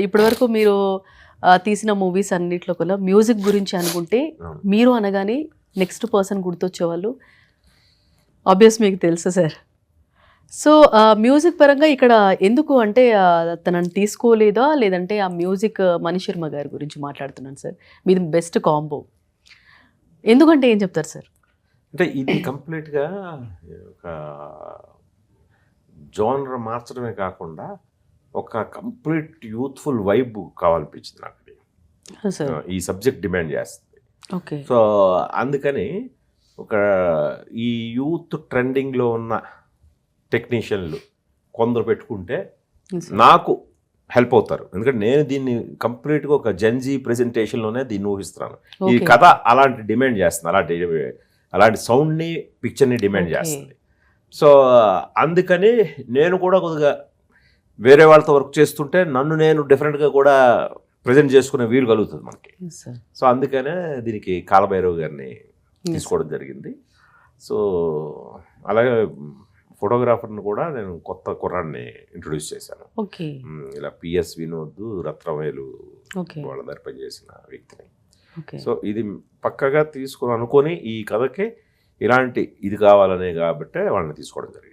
ఇప్పటివరకు మీరు తీసిన మూవీస్ అన్నిట్లో కల్లా మ్యూజిక్ గురించి అనుకుంటే మీరు అనగానే నెక్స్ట్ పర్సన్ గుర్తొచ్చేవాళ్ళు ఆబ్వియస్ మీకు తెలుసు సార్. సో మ్యూజిక్ పరంగా ఇక్కడ ఎందుకు అంటే తనని తీసుకోలేదా లేదంటే ఆ మ్యూజిక్ మణిశర్మ గారి గురించి మాట్లాడుతున్నాను సార్. మీది బెస్ట్ కాంబో ఎందుకంటే ఏం చెప్తారు సార్? అంటే ఇది కంప్లీట్గా ఒక జోనర్ మార్చడమే కాకుండా ఒక కంప్లీట్ యూత్ఫుల్ వైబ్ కావాలనిపించింది నాకు. ఈ సబ్జెక్ట్ డిమాండ్ చేస్తుంది. ఓకే. సో అందుకని ఒక ఈ యూత్ ట్రెండింగ్లో ఉన్న టెక్నీషియన్లు కొందరు పెట్టుకుంటే నాకు హెల్ప్ అవుతారు. ఎందుకంటే నేను దీన్ని కంప్లీట్గా ఒక జెన్జీ ప్రెజెంటేషన్లోనే దీన్ని ఊహిస్తున్నాను. ఈ కథ అలాంటి డిమాండ్ చేస్తుంది, అలాంటి సౌండ్ని పిక్చర్ని డిమాండ్ చేస్తుంది. సో అందుకని నేను కూడా కొద్దిగా వేరే వాళ్ళతో వర్క్ చేస్తుంటే నన్ను నేను డిఫరెంట్గా కూడా ప్రజెంట్ చేసుకునే వీలు కలుగుతుంది మనకి. సో అందుకనే దీనికి కాలభైరవ్ గారిని తీసుకోవడం జరిగింది. సో అలాగే ఫోటోగ్రాఫర్ని కూడా నేను కొత్త కుర్రాన్ని ఇంట్రొడ్యూస్ చేశాను. ఇలా పిఎస్ వినోద్, రత్నవేలు వాళ్ళ దగ్గర పనిచేసిన వ్యక్తిని. సో ఇది పక్కగా తీసుకుని అనుకొని ఈ కథకి ఇలాంటి ఇది కావాలనే కాబట్టి వాళ్ళని తీసుకోవడం జరిగింది.